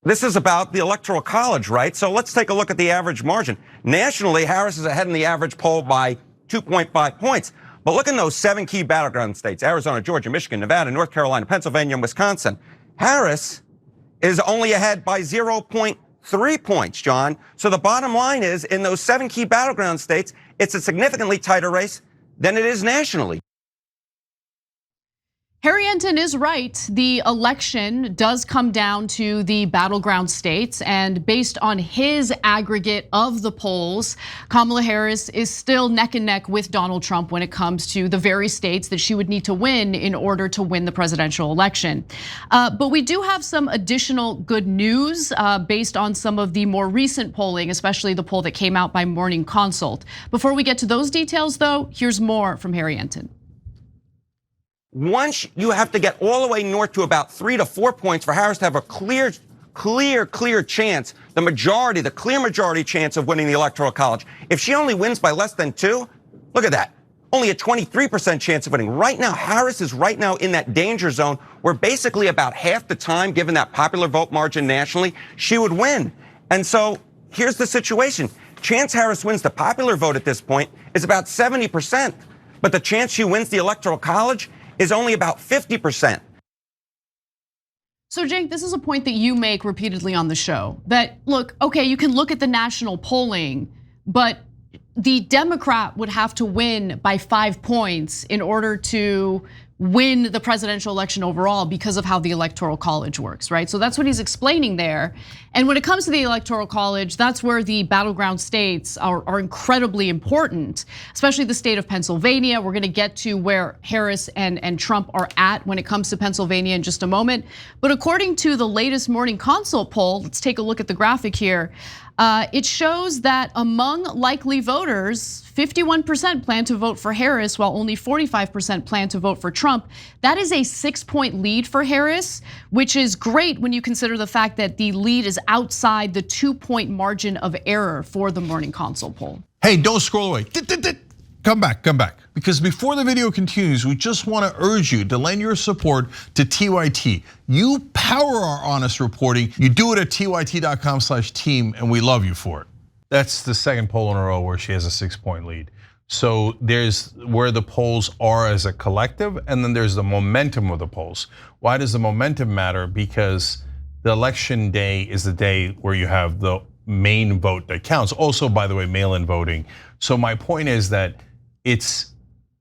This is about the Electoral College, right? So let's take a look at the average margin. Nationally, Harris is ahead in the average poll by 2.5 points. But look in those 7 key battleground states: Arizona, Georgia, Michigan, Nevada, North Carolina, Pennsylvania, and Wisconsin. Harris is only ahead by 0.3 points, John. So the bottom line is, in those 7 key battleground states, it's a significantly tighter race than it is nationally. Harrienton is right. The election does come down to the battleground states, and based on his aggregate of the polls, Kamala Harris is still neck and neck with Donald Trump when it comes to the very states that she would need to win in order to win the presidential election. But we do have some additional good news based on some of the more recent polling, especially the poll that came out by Morning Consult. Before we get to those details, though, here's more from Harrienton. Once you have to get all the way north to about 3 to 4 points for Harris to have a clear chance, the clear majority chance of winning the Electoral College. If she only wins by less than 2, look at that. Only a 23% chance of winning. Right now, Harris is right now in that danger zone where basically about half the time, given that popular vote margin nationally, she would win. And so here's the situation. Chance Harris wins the popular vote at this point is about 70%, but the chance she wins the Electoral College is only about 50%. So Cenk, this is a point that you make repeatedly on the show, that look, okay, you can look at the national polling, but the Democrat would have to win by 5 points in order to win the presidential election overall because of how the Electoral College works, right? So that's what he's explaining there. And when it comes to the Electoral College, that's where the battleground states are incredibly important, especially the state of Pennsylvania. We're gonna get to where Harris and Trump are at when it comes to Pennsylvania in just a moment. But according to the latest Morning Consult poll, let's take a look at the graphic here. It shows that among likely voters, 51% plan to vote for Harris, while only 45% plan to vote for Trump. That is a 6-point lead for Harris, which is great when you consider the fact that the lead is outside the 2-point margin of error for the Morning Consult poll. Hey, don't scroll away. Come back. Because before the video continues, we just want to urge you to lend your support to TYT. You power our honest reporting. You do it at tyt.com/team, and we love you for it. That's the second poll in a row where she has a 6-point lead. So there's where the polls are as a collective, and then there's the momentum of the polls. Why does the momentum matter? Because the election day is the day where you have the main vote that counts. Also, by the way, mail-in voting. So my point is that if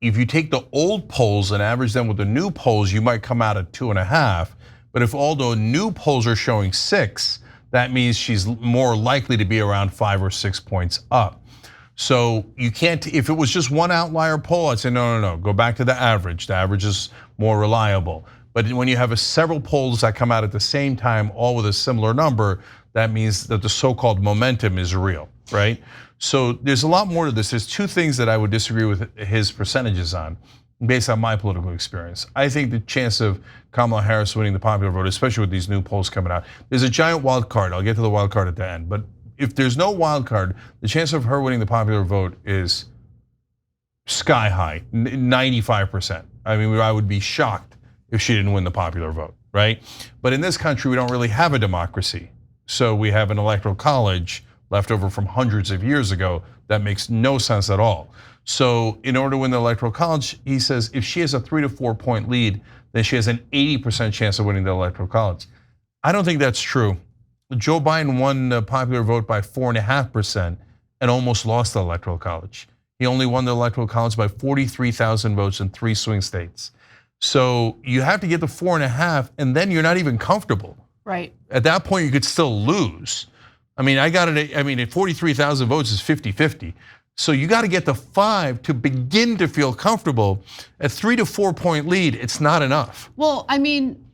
you take the old polls and average them with the new polls, you might come out at 2.5. But if all the new polls are showing 6, that means she's more likely to be around 5 or 6 points up. So you can't, if it was just one outlier poll, I'd say no, go back to the average. The average is more reliable. But when you have several polls that come out at the same time, all with a similar number, that means that the so-called momentum is real, right? So there's a lot more to this. There's 2 things that I would disagree with his percentages on, based on my political experience. I think the chance of Kamala Harris winning the popular vote, especially with these new polls coming out, there's a giant wild card. I'll get to the wild card at the end. But if there's no wild card, the chance of her winning the popular vote is sky high, 95%. I mean, I would be shocked if she didn't win the popular vote, right? But in this country, we don't really have a democracy. So we have an electoral college left over from hundreds of years ago that makes no sense at all. So in order to win the electoral college, he says if she has a 3 to 4 point lead, then she has an 80% chance of winning the electoral college. I don't think that's true. Joe Biden won the popular vote by 4.5% and almost lost the electoral college. He only won the electoral college by 43,000 votes in 3 swing states. So you have to get the 4.5, and then you're not even comfortable. Right. At that point, you could still lose. I mean, at 43,000 votes is 50-50. So you got to get to 5 to begin to feel comfortable. At 3 to 4 point lead, it's not enough. Well, I mean,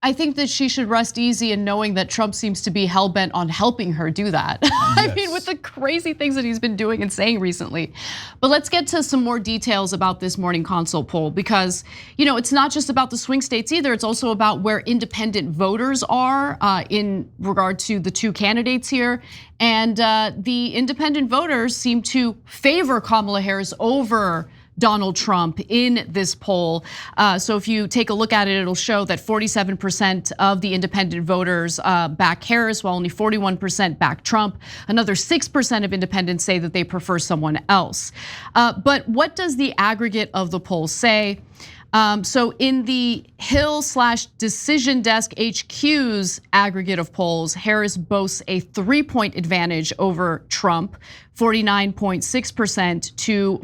I think that she should rest easy in knowing that Trump seems to be hell-bent on helping her do that. Yes. I mean, with the crazy things that he's been doing and saying recently. But let's get to some more details about this Morning Consult poll, because it's not just about the swing states either. It's also about where independent voters are in regard to the 2 candidates here. And the independent voters seem to favor Kamala Harris over Donald Trump in this poll. So if you take a look at it, it'll show that 47% of the independent voters back Harris, while only 41% back Trump. Another 6% of independents say that they prefer someone else. But what does the aggregate of the poll say? So in the Hill/Decision Desk HQ's aggregate of polls, Harris boasts a 3-point advantage over Trump, 49.6% to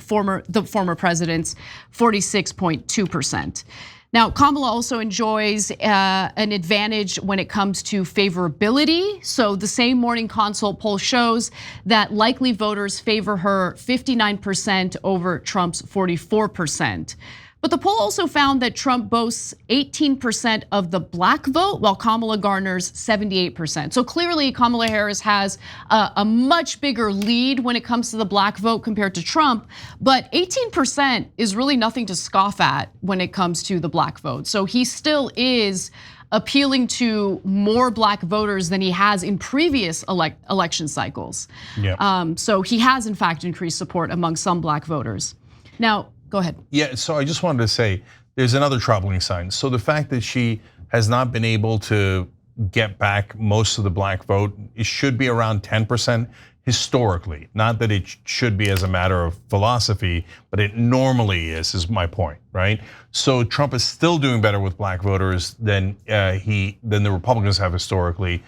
the former president's 46.2%. Now, Kamala also enjoys an advantage when it comes to favorability. So the same Morning Consult poll shows that likely voters favor her 59% over Trump's 44%. But the poll also found that Trump boasts 18% of the black vote, while Kamala garners 78%. So clearly, Kamala Harris has a much bigger lead when it comes to the black vote compared to Trump. But 18% is really nothing to scoff at when it comes to the black vote. So he still is appealing to more black voters than he has in previous election cycles. Yeah. So he has, in fact, increased support among some black voters. Now, go ahead. Yeah, so I just wanted to say there's another troubling sign. So the fact that she has not been able to get back most of the black vote, it should be around 10% historically. Not that it should be as a matter of philosophy, but it normally is my point, right? So Trump is still doing better with black voters than the Republicans have historically,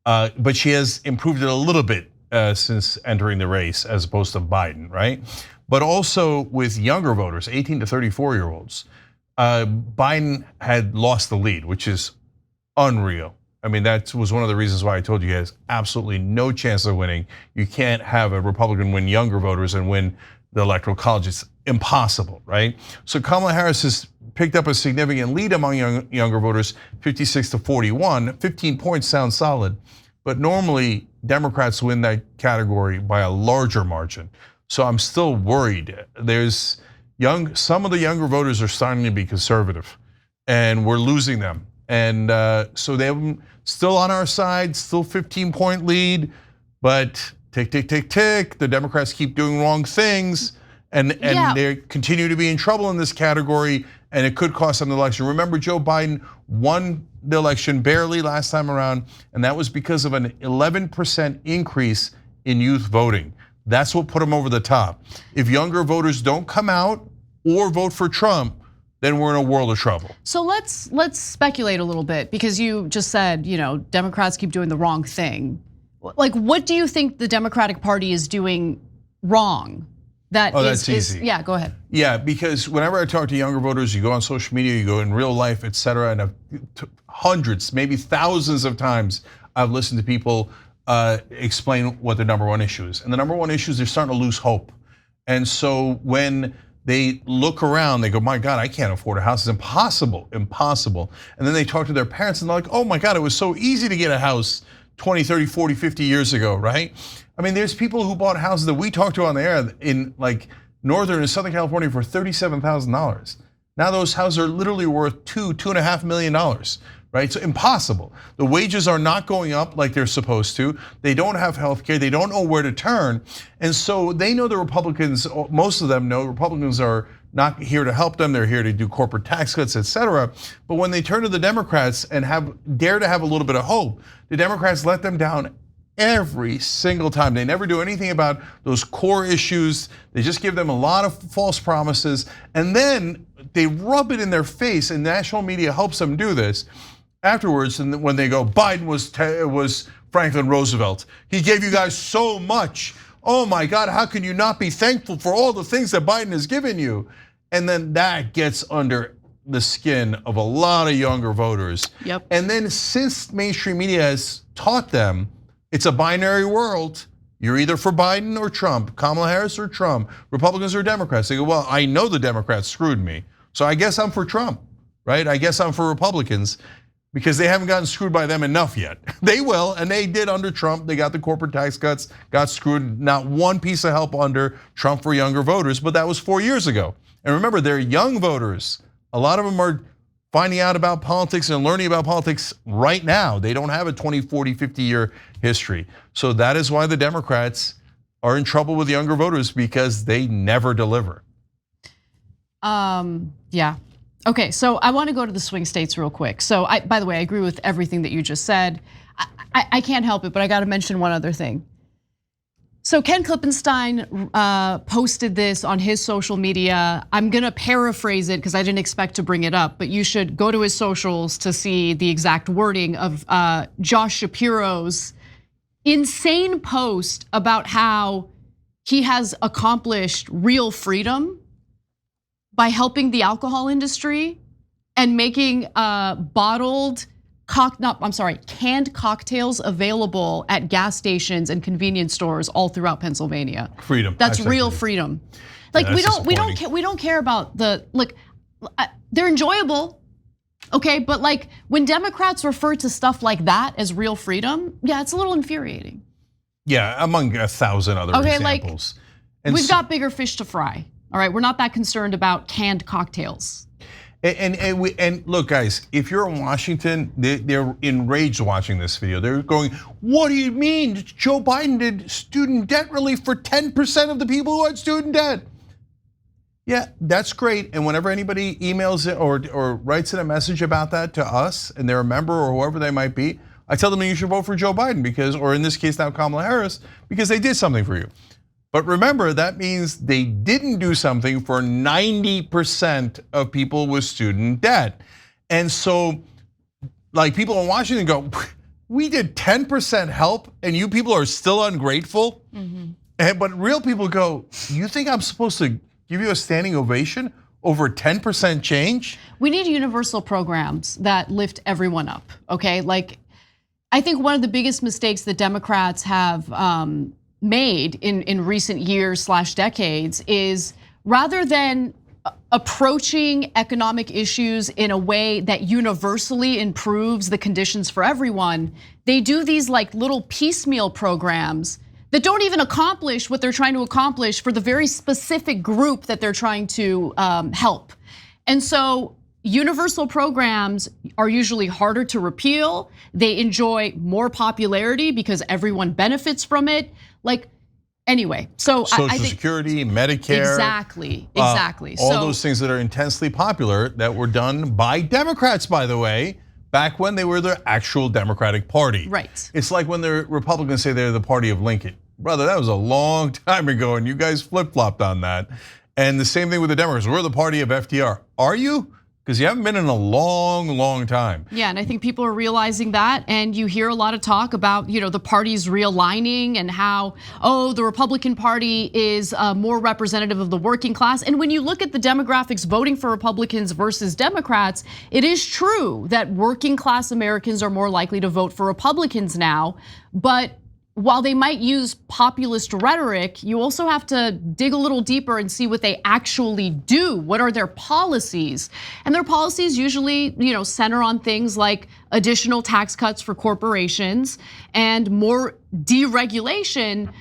but she has improved it a little bit since entering the race as opposed to Biden, right? But also with younger voters, 18 to 34-year-olds, Biden had lost the lead, which is unreal. I mean, that was one of the reasons why I told you he has absolutely no chance of winning. You can't have a Republican win younger voters and win the Electoral College. It's impossible, right? So Kamala Harris has picked up a significant lead among younger voters, 56 to 41. 15 points sounds solid, but normally Democrats win that category by a larger margin. So I'm still worried. Some of the younger voters are starting to be conservative, and we're losing them. And so they're still on our side, still 15-point lead, but tick, tick, tick, tick. The Democrats keep doing wrong things, and they continue to be in trouble in this category, and it could cost them the election. Remember, Joe Biden won the election barely last time around, and that was because of an 11% increase in youth voting. That's what put him over the top. If younger voters don't come out or vote for Trump, then we're in a world of trouble. So let's speculate a little bit, because you just said, Democrats keep doing the wrong thing. Like, what do you think the Democratic Party is doing wrong? That's easy. Yeah, go ahead. Yeah, because whenever I talk to younger voters, you go on social media, you go in real life, et cetera, and hundreds, maybe thousands of times I've listened to people explain what the number one issue is. And the number one issue is they're starting to lose hope. And so when they look around, they go, my God, I can't afford a house. It's impossible, impossible. And then they talk to their parents and they're like, oh my God, it was so easy to get a house 20, 30, 40, 50 years ago, right? I mean, there's people who bought houses that we talked to on the air in like Northern and Southern California for $37,000. Now those houses are literally worth $2.5 million, right? So impossible. The wages are not going up like they're supposed to. They don't have health care. They don't know where to turn. And so they know the Republicans, most of them know Republicans are not here to help them. They're here to do corporate tax cuts, et cetera. But when they turn to the Democrats and dare to have a little bit of hope, the Democrats let them down every single time. They never do anything about those core issues. They just give them a lot of false promises. And then they rub it in their face, and national media helps them do this afterwards. And when they go, Biden was Franklin Roosevelt. He gave you guys so much. Oh my God, how can you not be thankful for all the things that Biden has given you? And then that gets under the skin of a lot of younger voters. Yep. And then since mainstream media has taught them it's a binary world, you're either for Biden or Trump, Kamala Harris or Trump, Republicans or Democrats. They go, well, I know the Democrats screwed me, so I guess I'm for Trump, right? I guess I'm for Republicans, because they haven't gotten screwed by them enough yet. They will, and they did under Trump. They got the corporate tax cuts, got screwed. Not one piece of help under Trump for younger voters, but that was 4 years ago. And remember, they're young voters. A lot of them are finding out about politics and learning about politics right now. They don't have a 20, 40, 50-year history. So that is why the Democrats are in trouble with younger voters, because they never deliver. Yeah. Okay, so I want to go to the swing states real quick. So by the way, I agree with everything that you just said. I can't help it, but I got to mention one other thing. So Ken Klippenstein posted this on his social media. I'm gonna paraphrase it because I didn't expect to bring it up, but you should go to his socials to see the exact wording of Josh Shapiro's insane post about how he has accomplished real freedom by helping the alcohol industry and making canned cocktails available at gas stations and convenience stores all throughout Pennsylvania. Freedom. That's real freedom. Like we don't care about they're enjoyable, okay? But like when Democrats refer to stuff like that as real freedom, yeah, it's a little infuriating. Yeah, among 1,000 other examples. Like, we've got bigger fish to fry. All right, we're not that concerned about canned cocktails. And look, guys, if you're in Washington, they're enraged watching this video. They're going, "What do you mean? Joe Biden did student debt relief for 10% of the people who had student debt." Yeah, that's great. And whenever anybody emails it or writes in a message about that to us, and they're a member or whoever they might be, I tell them you should vote for Joe Biden because, or in this case now Kamala Harris, because they did something for you. But remember, that means they didn't do something for 90% of people with student debt. And so, like, people in Washington go, "We did 10% help and you people are still ungrateful?" But real people go, "You think I'm supposed to give you a standing ovation over 10% change?" We need universal programs that lift everyone up, okay? Like, I think one of the biggest mistakes that Democrats have made in recent years / decades is rather than approaching economic issues in a way that universally improves the conditions for everyone, they do these like little piecemeal programs that don't even accomplish what they're trying to accomplish for the very specific group that they're trying to help. And so universal programs are usually harder to repeal. They enjoy more popularity because everyone benefits from it. Like, anyway, so Social I think Security, Medicare. Exactly. All those things that are intensely popular that were done by Democrats, by the way, back when they were the actual Democratic Party. Right. It's like when the Republicans say they're the party of Lincoln. Brother, that was a long time ago and you guys flip-flopped on that. And the same thing with the Democrats. We're the party of FDR. Are you? Because you haven't been in a long, long time. Yeah, and I think people are realizing that, and you hear a lot of talk about the parties realigning and how, the Republican Party is more representative of the working class. And when you look at the demographics voting for Republicans versus Democrats, it is true that working class Americans are more likely to vote for Republicans now, but while they might use populist rhetoric, you also have to dig a little deeper and see what they actually do. What are their policies? And their policies usually, center on things like additional tax cuts for corporations and more deregulation,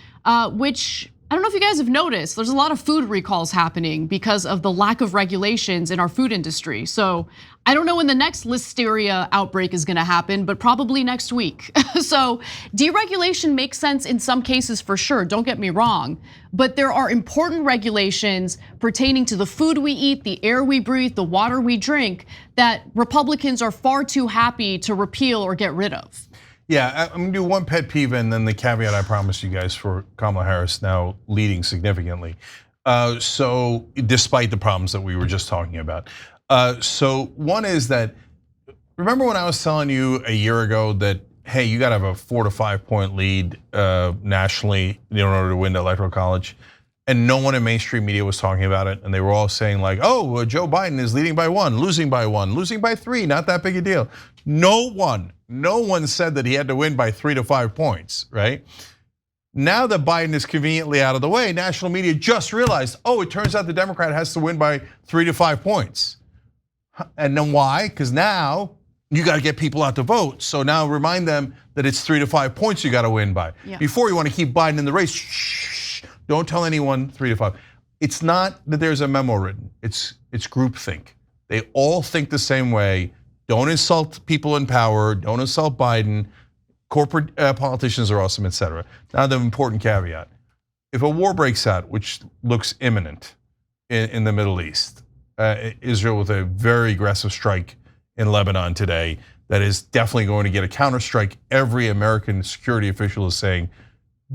which I don't know if you guys have noticed, there's a lot of food recalls happening because of the lack of regulations in our food industry. So I don't know when the next listeria outbreak is gonna happen, but probably next week. So deregulation makes sense in some cases for sure, don't get me wrong. But there are important regulations pertaining to the food we eat, the air we breathe, the water we drink, that Republicans are far too happy to repeal or get rid of. Yeah, I'm gonna do one pet peeve and then the caveat I promised you guys for Kamala Harris now leading significantly. So despite the problems that we were just talking about. So one is that, remember when I was telling you a year ago that, hey, you gotta have a 4 to 5 point lead nationally in order to win the Electoral College? And no one in mainstream media was talking about it. And they were all saying like, oh, Joe Biden is leading by 1, losing by 1, losing by 3, not that big a deal. No one said that he had to win by 3 to 5 points, right? Now that Biden is conveniently out of the way, national media just realized, oh, it turns out the Democrat has to win by 3 to 5 points. And then why? Because now you gotta get people out to vote. So now remind them that it's 3 to 5 points you gotta win by. Yeah. Before you wanna keep Biden in the race, shh, don't tell anyone 3 to 5. It's not that there's a memo written, it's groupthink. They all think the same way. Don't insult people in power, don't insult Biden. Corporate politicians are awesome, etc. Now the important caveat. If a war breaks out, which looks imminent in the Middle East, Israel with a very aggressive strike in Lebanon today that is definitely going to get a counterstrike. Every American security official is saying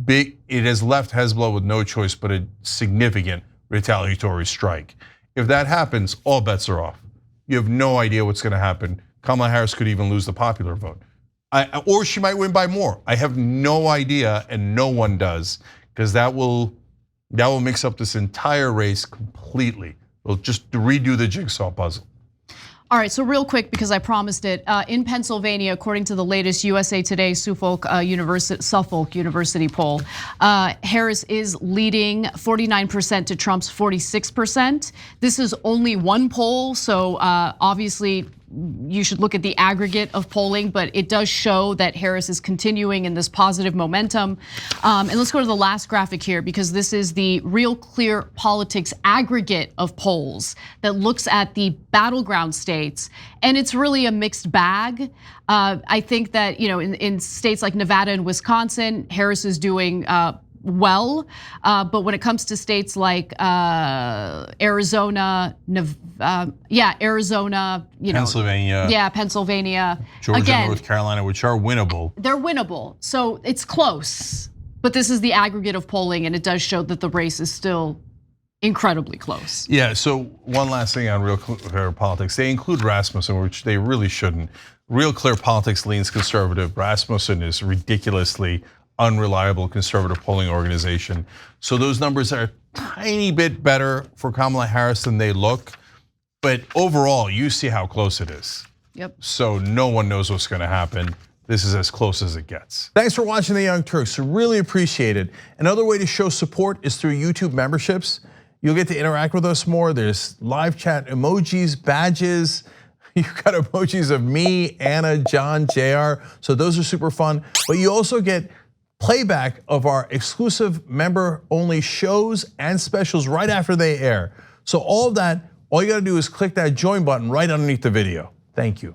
it has left Hezbollah with no choice but a significant retaliatory strike. If that happens, all bets are off. You have no idea what's going to happen. Kamala Harris could even lose the popular vote. Or she might win by more. I have no idea, and no one does, because that will mix up this entire race completely. We'll just redo the jigsaw puzzle. All right, so real quick, because I promised it, in Pennsylvania, according to the latest USA Today Suffolk University poll, Harris is leading 49% to Trump's 46%. This is only one poll, so obviously you should look at the aggregate of polling, but it does show that Harris is continuing in this positive momentum. And let's go to the last graphic here, because this is the Real Clear Politics aggregate of polls that looks at the battleground states, and it's really a mixed bag. I think that in states like Nevada and Wisconsin, Harris is doing well, but when it comes to states like Arizona, Arizona, Pennsylvania, Georgia, again, North Carolina, which are winnable. They're winnable, so it's close. But this is the aggregate of polling, and it does show that the race is still incredibly close. Yeah. So one last thing on Real Clear Politics, they include Rasmussen, which they really shouldn't. Real Clear Politics leans conservative. Rasmussen is ridiculously unreliable conservative polling organization. So those numbers are a tiny bit better for Kamala Harris than they look. But overall, you see how close it is. Yep. So no one knows what's going to happen. This is as close as it gets. Thanks for watching The Young Turks. Really appreciate it. Another way to show support is through YouTube memberships. You'll get to interact with us more. There's live chat emojis, badges. You've got emojis of me, Anna, John, JR. So those are super fun. But you also get playback of our exclusive member-only shows and specials right after they air. So all of that, all you gotta do is click that join button right underneath the video. Thank you.